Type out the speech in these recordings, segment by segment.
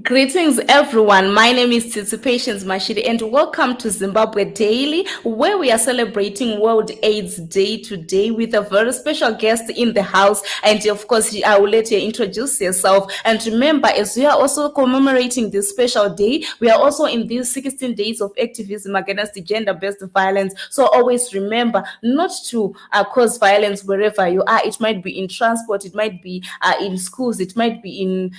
Greetings, everyone. My name is Mashiri, and welcome to Zimbabwe Daily, where we are celebrating World AIDS Day today with a very special guest in the house. And of course, I will let you introduce yourself. And remember, as we are also commemorating this special day, we are also in these 16 days of activism against the gender-based violence. So always remember not to cause violence wherever you are. It might be in transport, it might be in schools, it might be in,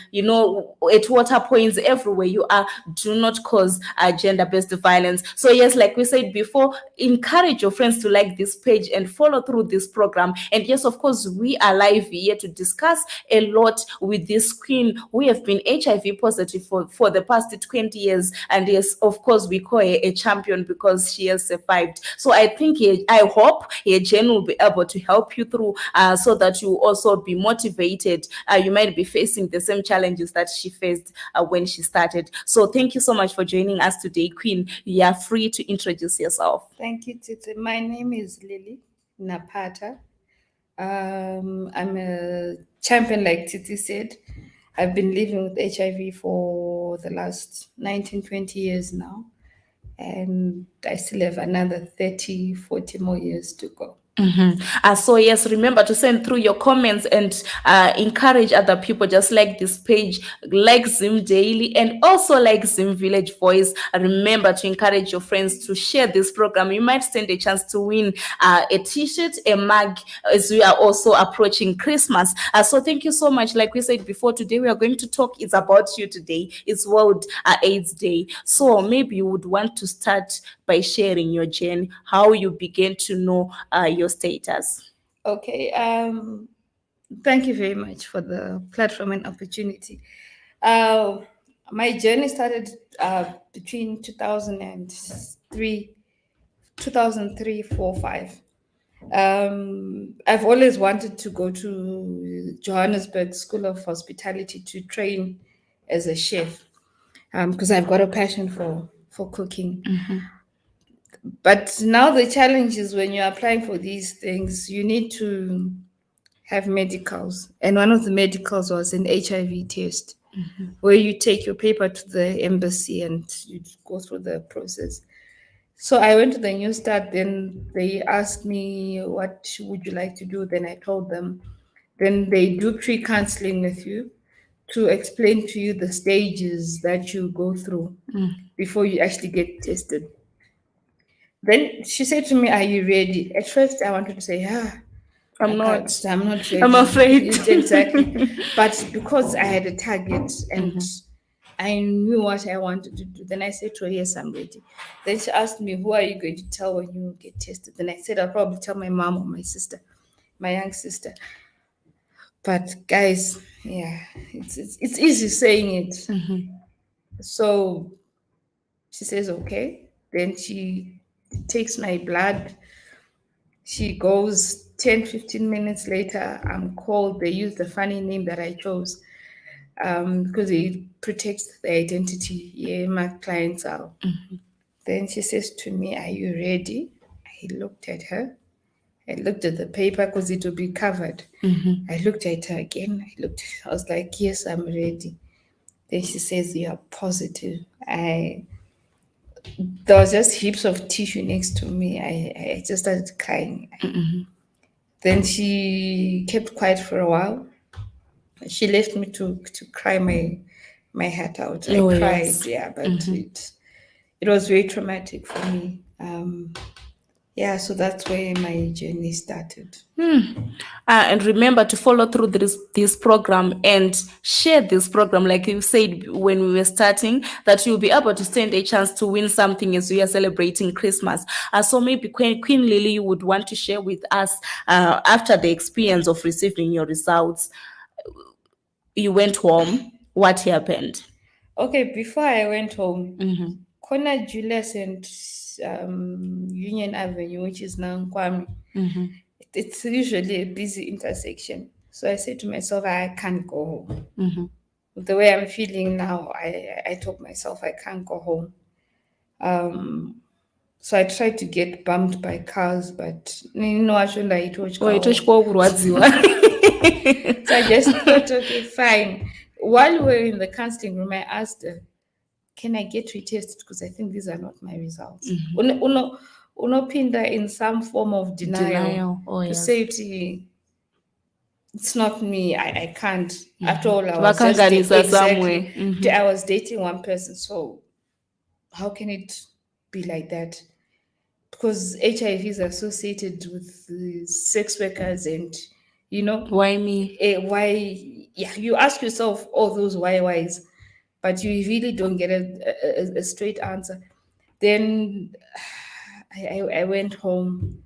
at water points, everywhere you are. Do not cause gender-based violence. So yes, like we said before, encourage your friends to like this page and follow through this program. And yes, of course, we are live here to discuss a lot with this queen. We have been HIV positive for the past 20 years, and yes, of course, we call her a champion because she has survived. So I hope Jen will be able to help you through, so that you also be motivated. You might be facing the same challenges that she faced when she started. So thank you so much for joining us today, Queen. You are free to introduce yourself. Thank you, Titi. My name is Lily Napata. I'm a champion, like Titi said. I've been living with HIV for the last 19, 20 years now. And I still have another 30, 40 more years to go. So yes, remember to send through your comments and encourage other people, just like this page, like Zim Daily, and also like Zim Village Voice. Remember to encourage your friends to share this program. You might stand a chance to win a t-shirt, a mug, as we are also approaching Christmas. So thank you so much. Like we said before, today we are going to talk. It's about you today. It's World AIDS Day. So maybe you would want to start by sharing your journey, how you began to know your status. Okay. Thank you very much for the platform and opportunity. Uh, my journey started between 2003, 2003, 4, 5. I've always wanted to go to Johannesburg School of Hospitality to train as a chef, because I've got a passion for cooking. But now the challenge is when you're applying for these things, you need to have medicals. And one of the medicals was an HIV test, where you take your paper to the embassy and you go through the process. So I went to the New Start. Then they asked me, what would you like to do? Then I told them. Then they do pre-counseling with you to explain to you the stages that you go through before you actually get tested. Then she said to me, "Are you ready?" At first, I wanted to say, I'm not. I'm not I'm ready. afraid. Exactly. But because I had a target and I knew what I wanted to do, then I said to her, "Yes, I'm ready." Then she asked me, "Who are you going to tell when you get tested?" Then I said, "I'll probably tell my mom or my sister, my young sister." But guys, yeah, it's easy saying it. So she says, "Okay." Then she takes my blood. She goes 10, 15 minutes later. I'm called. They use the funny name that I chose, because it protects the identity. Yeah, my clients are. Then she says to me, "Are you ready?" I looked at her. I looked at the paper because it would be covered. I looked at her again. I was like, "Yes, I'm ready." Then she says, "You are positive." There was just heaps of tissue next to me. I just started crying. Then she kept quiet for a while. She left me to cry my heart out. I Oh, cried, yes. yeah, but it was very traumatic for me. Yeah, so that's where my journey started. And remember to follow through this program and share this program, like you said when we were starting, that you'll be able to stand a chance to win something as we are celebrating Christmas. So maybe Queen Lily, you would want to share with us, after the experience of receiving your results, you went home. What happened? Okay, before I went home, Corner Julius and Union Avenue, which is now Kwame, it's usually a busy intersection. So I said to myself, I can't go home. The way I'm feeling now, I told myself I can't go home. So I tried to get bumped by cars, but Wait, so I just thought, okay, fine. while we were in the counseling room, I asked her, can I get retested? Because I think these are not my results. Unopinda in some form of denial Oh to yes. say it's not me, I can't. After all, I was just Vakanganisa exactly. somewhere. I was dating one person, so how can it be like that? Because HIV is associated with sex workers, and Why me? why? Yeah, you ask yourself all those whys, but you really don't get a straight answer. Then I went home.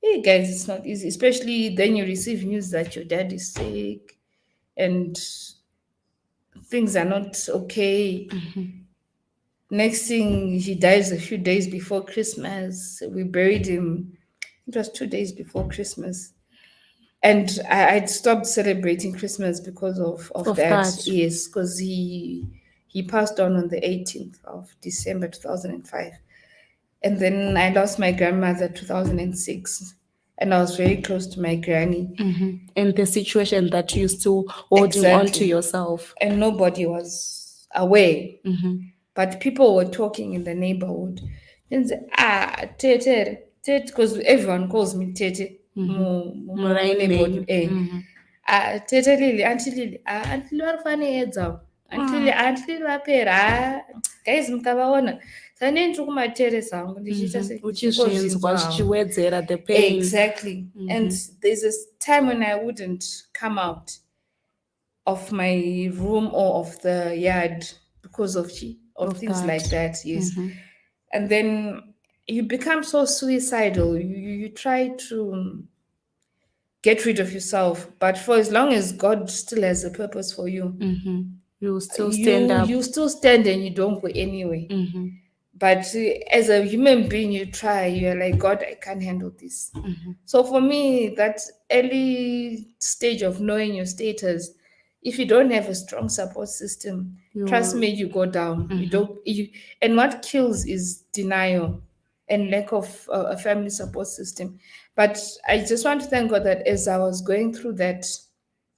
Hey guys, it's not easy, especially then you receive news that your dad is sick and things are not okay. Next thing, he dies a few days before Christmas. We buried him. It was 2 days before Christmas. And I'd stopped celebrating Christmas because of Of that. that. Yes, because he passed on the 18th of December 2005. And then I lost my grandmother 2006. And I was very close to my granny. And the situation that you still holding on to Exactly. yourself. And nobody was aware. But people were talking in the neighborhood. Then say, Tete, Tete, because everyone calls me Tete. Muraini Neighborhood. menyu. Tete Lily, Auntie Lily, Auntie Lily warifane edza. Auntie Lily vapera. Guys, mukavaona. Sane ndiri kumateresa angu ndichiita Uchizvinzwa zvichiwedzera the pain. Exactly. And there's this time when I wouldn't come out of my room or of the yard because of things that. like that. Yes. And then you become so suicidal. You try to get rid of yourself, but for as long as God still has a purpose for you, You still stand up. you still stand and you don't go anywhere. But as a human being, you try. You're like, God, I can't handle this. So for me, that early stage of knowing your status, if you don't have a strong support system, trust me, you go down. You don't. And what kills is denial and lack of a family support system. But I just want to thank God that as I was going through that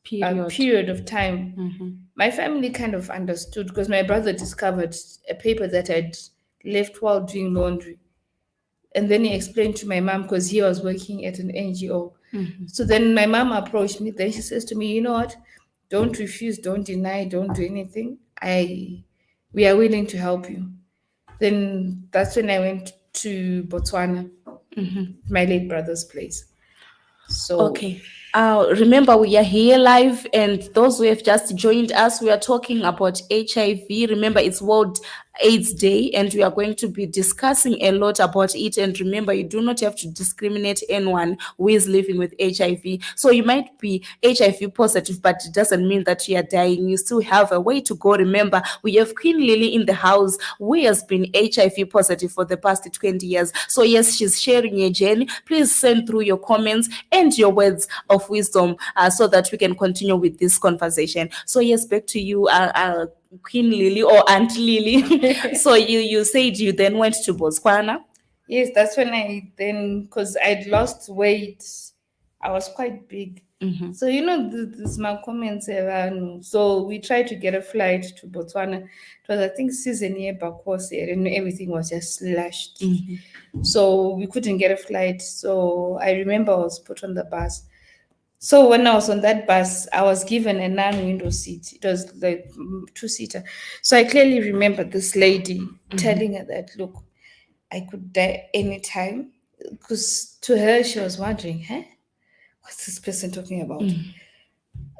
period of time, my family kind of understood, because my brother discovered a paper that I'd left while doing laundry. And then he explained to my mom, because he was working at an NGO. So then my mom approached me. Then she says to me, you know what? Don't refuse, don't deny, don't do anything. We are willing to help you. Then that's when I went to Botswana, my late brother's place. So Okay. Remember, we are here live, and those who have just joined us, we are talking about HIV. Remember, it's World AIDS Day, and we are going to be discussing a lot about it. And remember, you do not have to discriminate anyone who is living with HIV. So you might be HIV positive, but it doesn't mean that you are dying. You still have a way to go. Remember, we have Queen Lily in the house, who has been HIV positive for the past 20 years. So yes, she's sharing a journey. Please send through your comments and your words of wisdom, so that we can continue with this conversation. So yes, back to you, Queen Lily or Aunt Lily. So you said you then went to Botswana. yes, that's when because I'd lost weight, I was quite big. So this my comments around. So we tried to get a flight to Botswana. It was, I think, season year Bakose, and everything was just slashed. So we couldn't get a flight. So I remember I was put on the bus. So when I was on that bus, I was given a non-window seat. It was like two-seater. So I clearly remember this lady telling her that, look, I could die anytime. Because to her, she was wondering, what's this person talking about?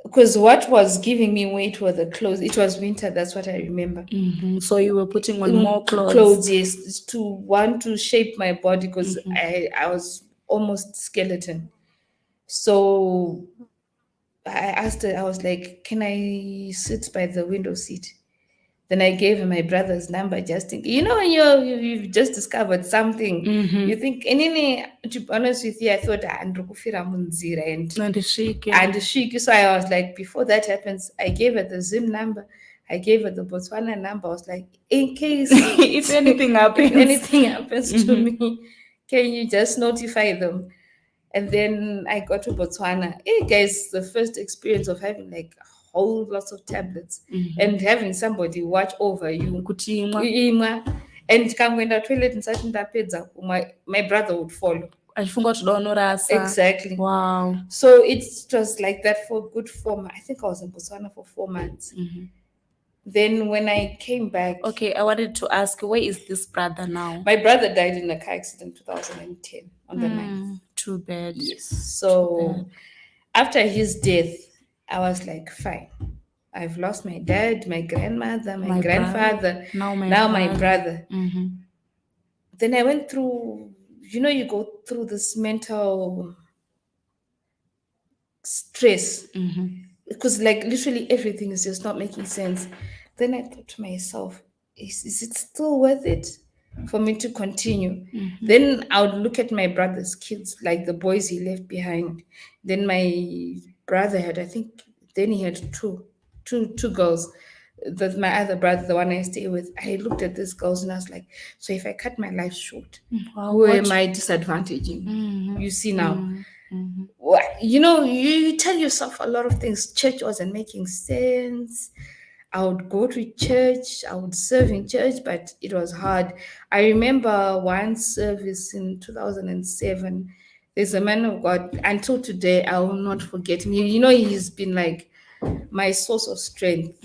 Because what was giving me weight were the clothes. It was winter, that's what I remember. So you were putting on more clothes. Clothes, yes, to want to shape my body, because I was almost skeleton. So I asked her, I was like, can I sit by the window seat? Then I gave her my brother's number, just think, when you've just discovered something, you think, anyway, to be honest with you, I thought, and she, so I was like, before that happens, I gave her the Zim number, I gave her the Botswana number. I was like, in case if anything happens, to me, can you just notify them? And then I got to Botswana. Hey guys, the first experience of having like whole lots of tablets and having somebody watch over you kuti imwa imwa and tikangoenda toilet ndisati ndapedza kumwa my brother would follow achifunga kuti unorasa. exactly. Wow. So it was like that for a good 4 months. I think I was in Botswana for 4 months. Then when I came back, Okay, I wanted to ask, where is this brother now? my brother died in a car accident in 2010 on the 9th. Too bad. Yes. So after his death, I was like, fine. I've lost my dad, my grandmother, my grandfather, now my brother. Then I went through, you go through this mental stress because like literally everything is just not making sense. Then I thought to myself, is it still worth it for me to continue? Then I would look at my brother's kids, like the boys he left behind. Then my brother had, I think, then he had two girls. My other brother, the one I stay with, I looked at these girls and I was like, so if I cut my life short, who am I disadvantaging? You see now. You tell yourself a lot of things. Church wasn't making sense. I would go to church, I would serve in church, but it was hard. I remember one service in 2007. There's a man of God, until today, I will not forget him. He's been like my source of strength.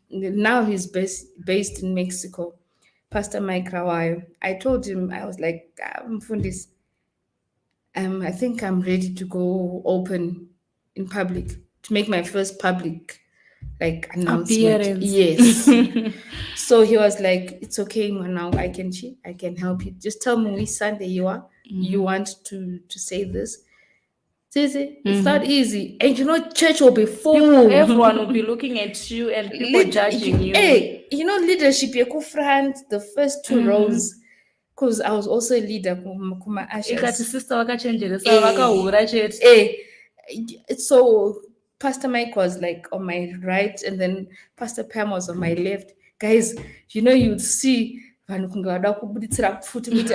Now he's based in Mexico, Pastor Mike Rawayo. I told him, I was like, Mfundis, I think I'm ready to go open in public, to make my first public announcement. Appearance. Yes. So he was like, it's okay, now I can help you. Just tell me which Sunday you want to say this. It's not easy. And church will be full. Everyone will be looking at you and people judging you. Hey, leadership, you front, the first 2 rows. Because I was also a leader kuma ushers. So Pastor Mike was like on my right and then Pastor Pam was on my left. Guys, you'd see vanhu kunge vada kubuditsira pfuti kuti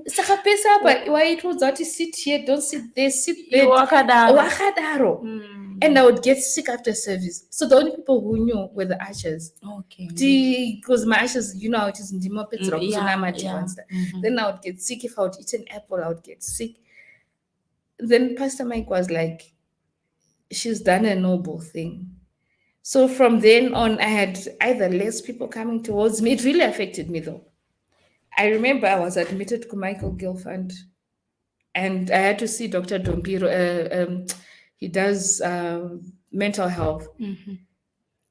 saka pese apa waitudza kuti sit here, don't sit there, sit there, wakadaro. And I would get sick after service. So the only people who knew were the ushers. Okay. Because my ushers, how it is in the Then I would get sick. If I would eat an apple, I would get sick. Then Pastor Mike was like, she's done a noble thing. So from then on, I had either less people coming towards me. It really affected me though. I remember I was admitted to Michael Gill Fund and I had to see Dr. Dompiro. He does mental health.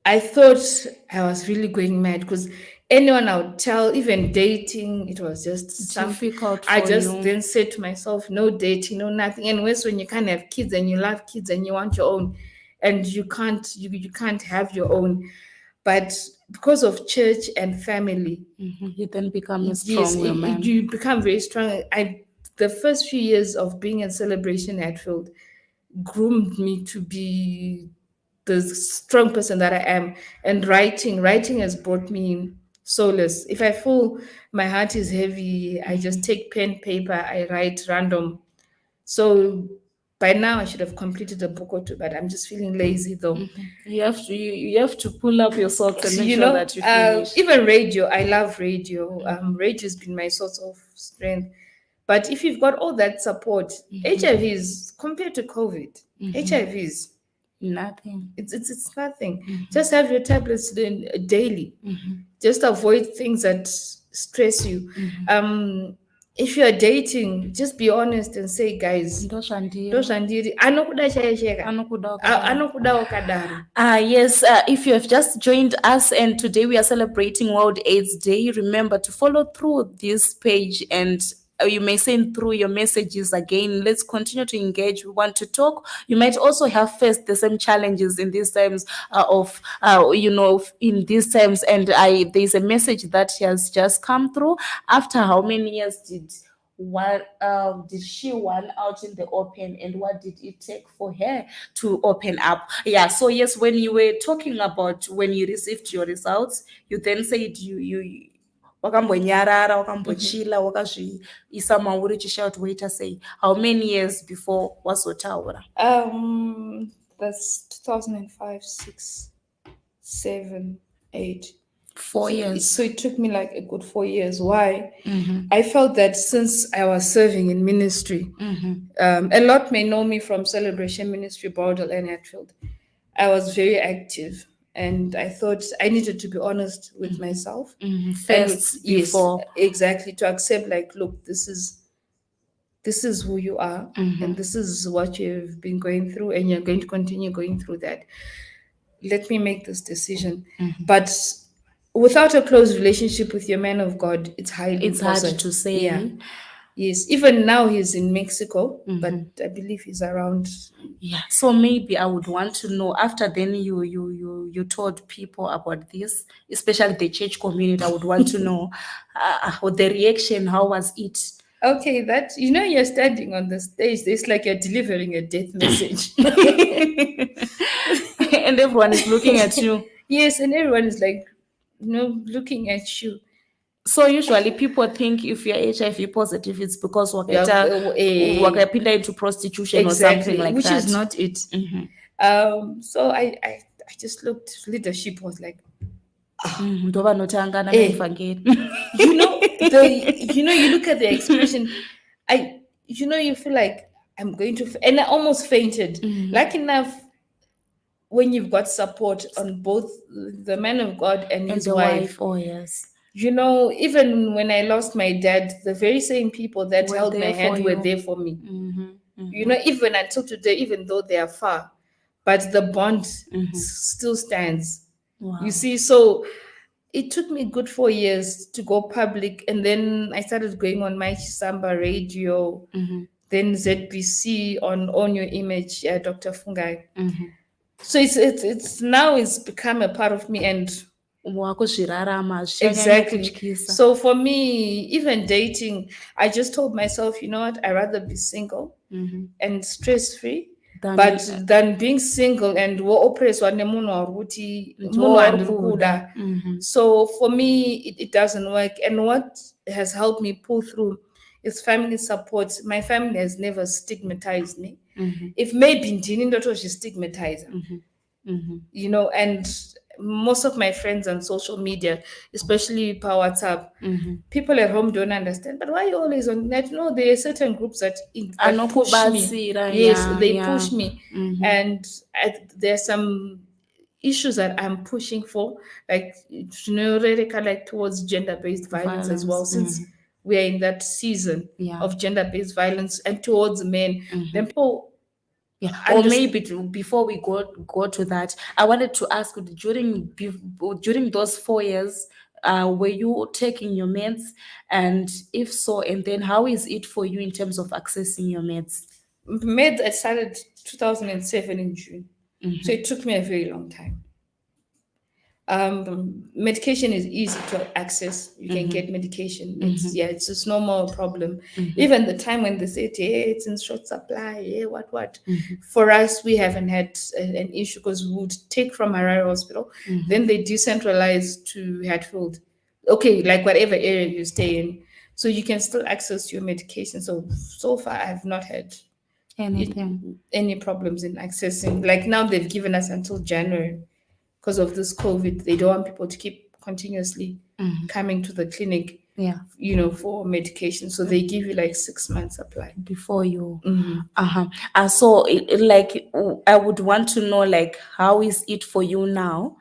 I thought I was really going mad because anyone I would tell, even dating, it was just difficult. I just then said to myself, no dating, no nothing. And worse when you can't have kids and you love kids and you want your own, and you can't have your own. But because of church and family, you then become a strong woman. You become very strong. The first few years of being in Celebration Hatfield groomed me to be the strong person that I am. And writing has brought me solace. If I feel my heart is heavy, I just take pen, paper, I write random. So by now I should have completed a book or two, but I'm just feeling lazy though. You have to pull up your socks and make sure that you finish. Even radio, I love radio. Radio has been my source of strength. But if you've got all that support, HIV is, compared to COVID, HIV is nothing. It's nothing. Just have your tablets daily. Just avoid things that stress you. If you are dating, just be honest and say, guys, yes, if you have just joined us and today we are celebrating World AIDS Day, remember to follow through this page and you may send through your messages again. Let's continue to engage. We want to talk. You might also have faced the same challenges in these times in these times. And there's a message that has just come through. After how many years did she won out in the open, and what did it take for her to open up? Yeah. So yes, when you were talking about when you received your results, you then said you wakambonyarara wakambochila wakazviisa mauri uchishout waita sei. How many years before wazotaura? That's 2005, 6, 7, 8. 4 years. So it took me like a good 4 years. Why? Mm-hmm. I felt that since I was serving in ministry, a lot may know me from Celebration Ministry, Bordel and Hatfield. I was very active, and I thought I needed to be honest with myself, Mm-hmm. and with, First, yes, before. exactly, to accept, like, look, this is who you are, and this is what you've been going through, and you're going to continue going through that. Let me make this decision. But without a close relationship with your man of God, it's highly It's hard impossible. to say. Yeah. Yes. Even now he's in Mexico, but I believe he's around. Yeah. So maybe I would want to know after then you told people about this, especially the church community. I would want to know the reaction. How was it? Okay, that you're standing on the stage. It's like you're delivering a death message. And everyone is looking at you. Yes, and everyone is like, looking at you. So usually people think if you're HIV positive, it's because Yeah, wakapinda into prostitution or something exactly, like which that. is not it. So I just looked. Leadership was like, Ndovanotanga eh, namaevhangeri. you look at the expression. You feel like I'm going to, and I almost fainted. Like enough, when you've got support on both the man of God and And his the wife. wife, oh yes. Even when I lost my dad, the very same people that Were held my there for hand were you. there for me. Even until today, even though they are far, but the bond still stands. Wow. You see, so it took me good 4 years to go public, and then I started going on my Samba radio, then ZBC on Your Image, Dr. Fungai. So it's now it's become a part of me, and wakuzvirarama exactly. zvichanyanya So for me, even dating, I just told myself, you know what, I'd rather be single and stress free, than being single and wo-opereswa nemunhu ari kuti munhu andiri kuda. So for me, it doesn't work. And what has helped me pull through is family support. My family has never stigmatized me. If maybe ndini ndotozvistigmatize, and most of my friends on social media, especially per WhatsApp, people at home don't understand. But why are you always on that? No, there are certain groups that push me. Yes, they push me. And there's some issues that I'm pushing for, like, like towards gender-based violence as well, since we are in that season of gender-based violence, and towards men. Then people. Yeah. Or maybe before we go to that, I wanted to ask you, during those 4 years, were you taking your meds? And if so, and then how is it for you in terms of accessing your meds? Meds, I started 2007 in June. So it took me a very long time. Medication is easy to access. You can get medication. It's just no more problem. Even the time when they say, hey, it's in short supply, hey, what. For us, we haven't had an issue, because we would take from Harare Hospital, then they decentralize to Hatfield. Okay, like whatever area you stay in. So you can still access your medication. So far, I've not had any problems in accessing. Like now, they've given us until January. Because of this COVID, they don't want people to keep continuously coming to the clinic, for medication. So they give you like 6 months supply before you. So I would want to know, like, how is it for you now?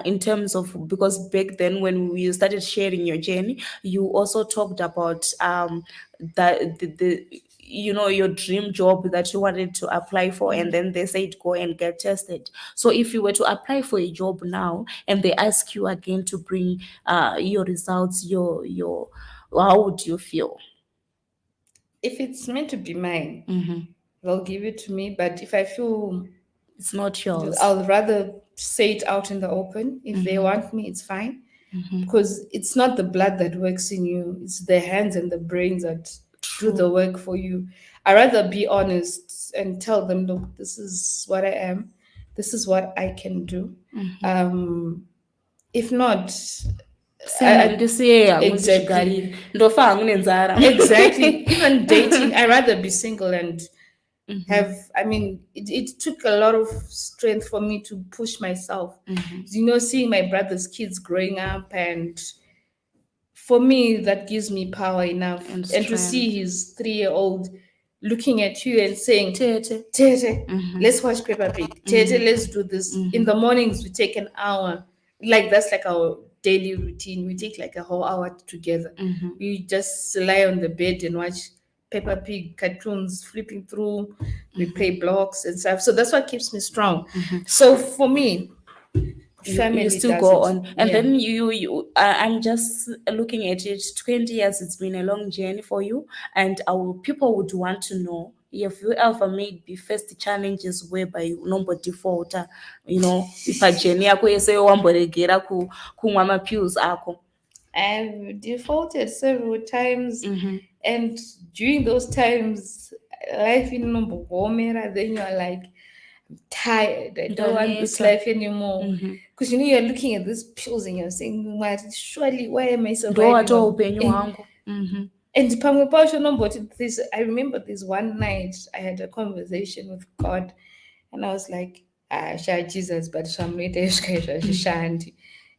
In terms of, because back then when we started sharing your journey, you also talked about the your dream job that you wanted to apply for, and then they said go and get tested. So if you were to apply for a job now and they ask you again to bring your results, your how would you feel? If it's meant to be mine, they'll give it to me. But if I feel it's not yours, I'll rather say it out in the open. If they want me, it's fine. Because it's not the blood that works in you, it's the hands and the brains that do the work for you. I rather be honest and tell them, look, this is what I am, this is what I can do. If not, exactly. Even dating, I rather be single and it took a lot of strength for me to push myself. Seeing my brother's kids growing up, and for me that gives me power enough. And And to strength. see his 3-year-old looking at you and saying, Tete. Tete, let's watch Peppa Pig. Tete, let's do this. In the mornings, we take an hour. Like, that's like our daily routine. We take like a whole hour together. We just lie on the bed and watch Peppa Pig cartoons, flipping through. We play blocks and stuff. So that's what keeps me strong. So for me, family You still does go it. on, and Yeah. then I'm just looking at it. 20 years, it's been a long journey for you, and our people would want to know if you ever made the first challenges whereby unombodefaulta, ipajeni yako yese wamboregera kumwa mapills ako. I've defaulted several times, and during those times, life in Nombogomera, then you're like, tired. I don't want this life anymore. Because you're looking at these pills and you're saying, "What? Surely, why am I surviving?" Ndo upenyu hwangu. And pamwe pacho nomboti this, I remember this one night I had a conversation with God, and I was like, sha Jesus, but shamnoita zvashishandi.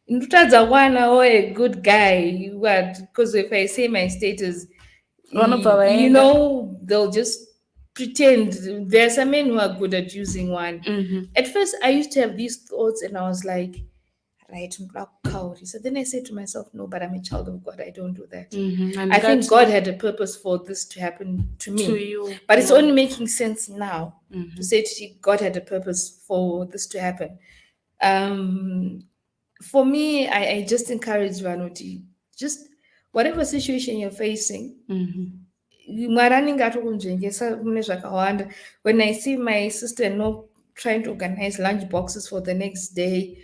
Ndotadza kuwana a good guy. What? Because if I say my status, Vanobva vaenda. they'll just pretend. There are some men who are good at using one. At first, I used to have these thoughts, and I was like, right, so then I said to myself, no, but I'm a child of God. I don't do that. And I think God had a purpose for this to happen to me. to you, But it's only making sense now to say to you, God had a purpose for this to happen. For me, I just encourage Vanuti, just whatever situation you're facing, Mwari anenge atokunzvengesa mune zvakawanda. When I see my sister-in-law trying to organize lunch boxes for the next day,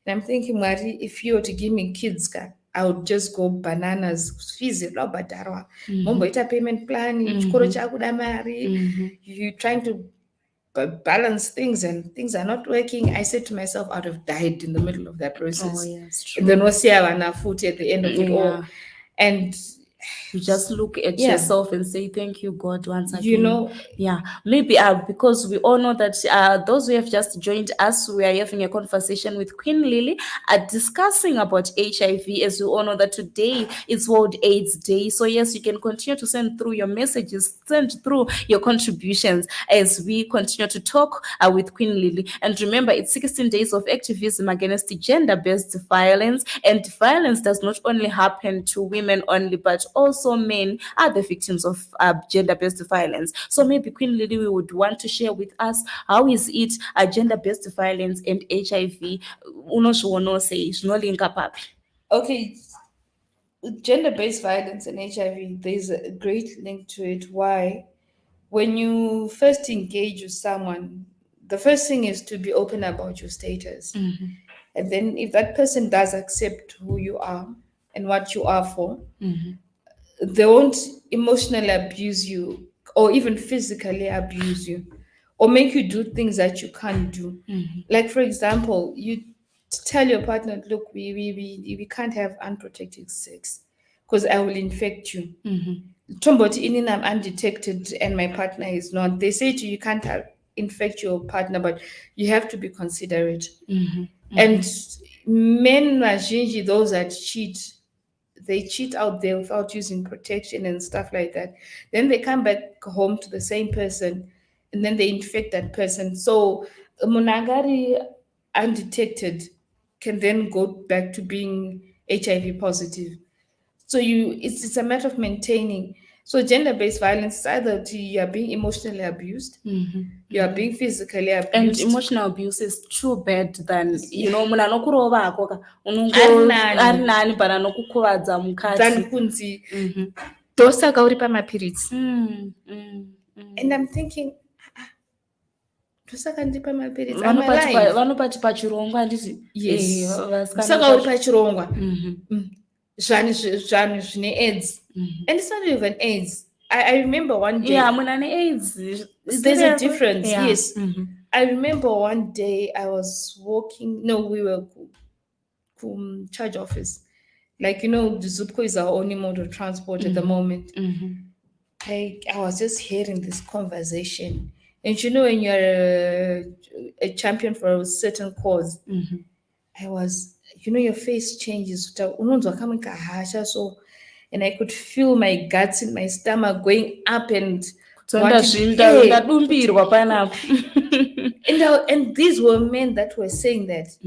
and I'm thinking, Mwari, if you were to give me kids, I would just go bananas. Fees rabhadharwa, momboita payment plan, chikoro chakuda mari, you're trying to balance things and things are not working. I said to myself, I would have died in the middle of that process. Yes, true. And then wasiya foot at the end of it all. And you just look at yourself and say thank you, God, once again. Maybe because we all know that those who have just joined us, we are having a conversation with Queen Lily, discussing about HIV. As we all know that today is World AIDS Day, so yes, you can continue to send through your messages, send through your contributions as we continue to talk with Queen Lily. And remember, it's 16 days of activism against gender-based violence, and violence does not only happen to women only, but also men are the victims of gender-based violence. So maybe Queen Lily, we would want to share with us, how is it gender-based violence and HIV zvinolink papi? Okay, gender-based violence and HIV, there's a great link to it. Why? When you first engage with someone, the first thing is to be open about your status. And then if that person does accept who you are and what you are for, they won't emotionally abuse you or even physically abuse you or make you do things that you can't do. Like, for example, you tell your partner, look, we can't have unprotected sex because I will infect you. Tomboti in I'm undetected and my partner is not. They say to you, can't infect your partner, but you have to be considerate. And men, those that cheat, they cheat out there without using protection and stuff like that. Then they come back home to the same person and then they infect that person. So Munagari undetected can then go back to being HIV positive. So it's a matter of maintaining. So gender-based violence is either you are being emotionally abused, you are being physically abused. And emotional abuse is too bad than, munhu anokurova akoka ari nani but anokukuvadza mukati than kunzi ndosaka uri pamapiritsi. And I'm thinking, ndosaka ndiri pamapiritsi, vanopati pachirongwa handiti? Yes, saka uri pachirongwa. Zvanhu zvine AIDS. And it's not even AIDS. I remember one day. Yeah, munhu ane AIDS. There's a difference. Yes. I remember one day I was walking. No, we were charge office. Like, the Zupco is our only mode of transport at the moment. I was just hearing this conversation. And when you're a champion for a certain cause, I was, your face changes. Unonzwa kama kahasha, so, and I could feel my guts in my stomach going up and wanting, ndadumbirwa panapa. and these were men that were saying that.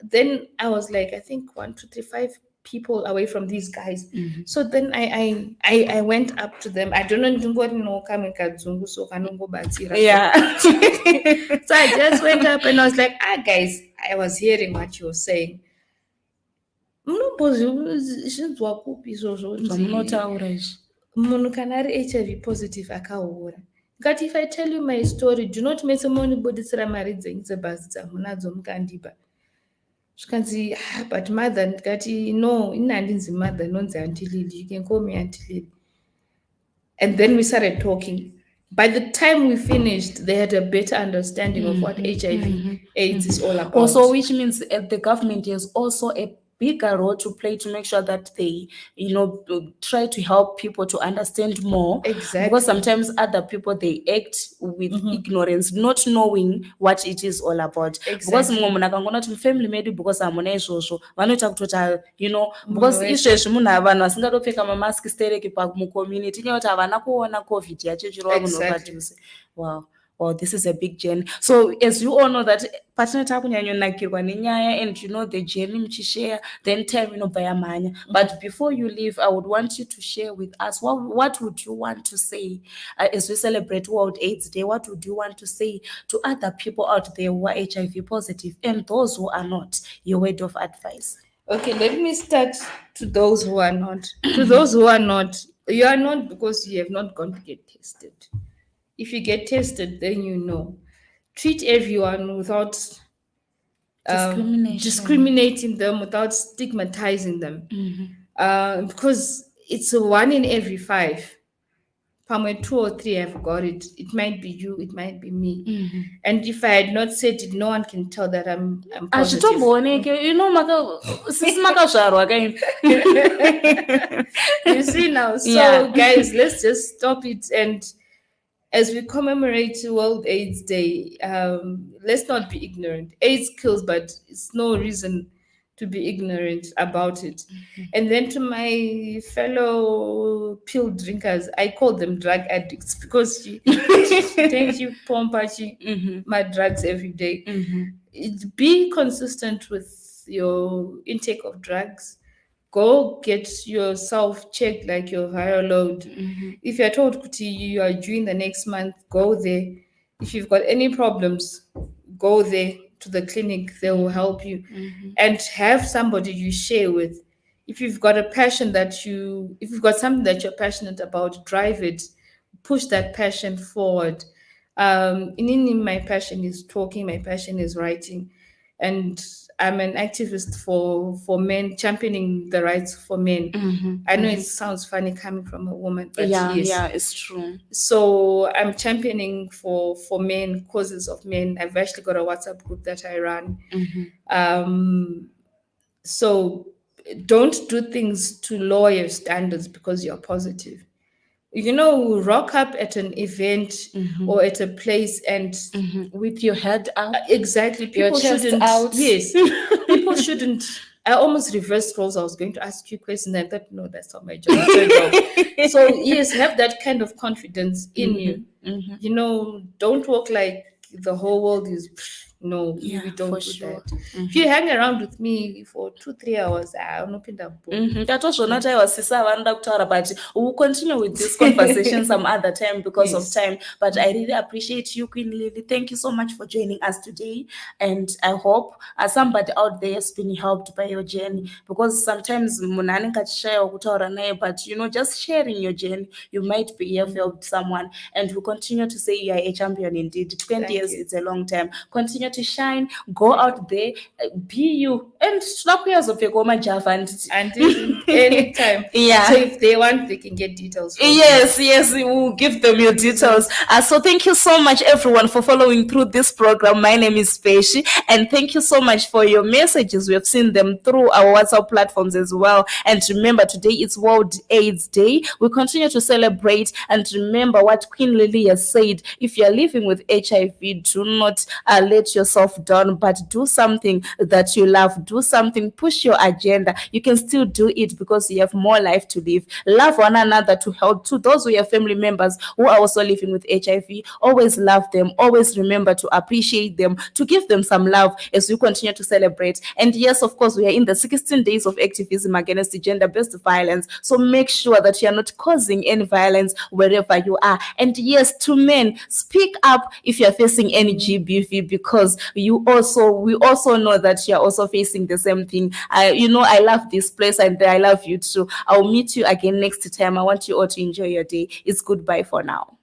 Then I was like, I think 1, 2, 3, 5 people away from these guys. So then I went up to them. I don't know what coming kadzungu, so kanongo batsira. Yeah. So I just went up and I was like, guys, I was hearing what you were saying. Zvinonzwa kupi izvozvo zvamunotaura izvi? Munhu kana ari HIV positive akaora. But if I tell you my story, do not mese munondibuditsira mari dzenyu dzebhazi dzamunadzo mukandipa. Zvikanzi, but mother, ndikati, no, ini handinzi mother, nonzi Auntie Lily. You can call me Auntie Lily. And then we started talking. By the time we finished, they had a better understanding of what HIV AIDS is all about. Also, which means the government has also a bigger role to play to make sure that they, try to help people to understand more. Exactly. Because sometimes other people, they act with ignorance, not knowing what it is all about. Because mumwe akangona kuti family medu because hamuna izvozvo vanoita kutoti because izvezvi munhu vanhu vasingatopfeka mamask stereki mucommunity nyaya kuti havana kuona covid yacho chirova munhu padhuze. Wow, this is a big journey. So as you all know that patinoita kunyanyonakirwa nenyaya and the journey muchishare, then time inobva yamhanya. But before you leave, I would want you to share with us what would you want to say as we celebrate World AIDS Day. What would you want to say to other people out there who are HIV positive and those who are not? Your word of advice. Okay, let me start to those who are not. To those who are not, you are not because you have not gone to get tested. If you get tested, then treat everyone without discriminating them, without stigmatizing them. Because it's 1 in every 5. Probably 2 or 3 have got it. It might be you, it might be me. And if I had not said it, no one can tell that I'm positive. You see now. So guys, let's just stop it. And as we commemorate World AIDS Day, let's not be ignorant. AIDS kills, but it's no reason to be ignorant about it. And then to my fellow pill drinkers, I call them drug addicts because thank you, Pompachi, my drugs every day. Be consistent with your intake of drugs. Go get yourself checked, like your viral load. If you're told Kuti, you are due in the next month, go there. If you've got any problems, go there to the clinic. They will help you. And have somebody you share with. If you've got if you've got something that you're passionate about, drive it. Push that passion forward. My passion is talking. My passion is writing. And I'm an activist for men, championing the rights for men. I know it sounds funny coming from a woman, but yes, it's true. So I'm championing for men, causes of men. I've actually got a WhatsApp group that I run. So don't do things to lower your standards because you're positive. Rock up at an event or at a place and with your head out. Exactly. People shouldn't. Out. Yes. People shouldn't. I almost reversed roles. I was going to ask you questions. And I thought, no, that's not my job. So yes, have that kind of confidence in you. Don't walk like the whole world is. No, we don't do that. If you hang around with me for 2-3 hours, I'll open that book. But we'll continue with this conversation some other time because of time. But I really appreciate you, Queen Lily. Thank you so much for joining us today. And I hope somebody out there has been helped by your journey. Because sometimes, but just sharing your journey, you might be here helped someone. And we'll continue to say you are a champion indeed. 20 years, it's a long time. Continue continue to shine, go out there, be you, and tinakuyazopfeka majava And this is anytime. yeah. So if they want, they can get details from Yes, yes, we will give them your details. So thank you so much, everyone, for following through this program. My name is Patie, and thank you so much for your messages. We have seen them through our WhatsApp platforms as well. And remember, today is World AIDS Day. We continue to celebrate and remember what Queen Lily has said. If you are living with HIV, do not let yourself down, but do something that you love. Do something, push your agenda. You can still do it because you have more life to live. Love one another, to help to those who are family members who are also living with HIV. Always love them. Always remember to appreciate them, to give them some love as we continue to celebrate. And yes, of course, we are in the 16 days of activism against gender-based violence. So make sure that you are not causing any violence wherever you are. And yes, to men, speak up if you are facing any GBV, because we also know that you are also facing the same thing. I love this place and I love you too. I'll meet you again next time. I want you all to enjoy your day. It's goodbye for now.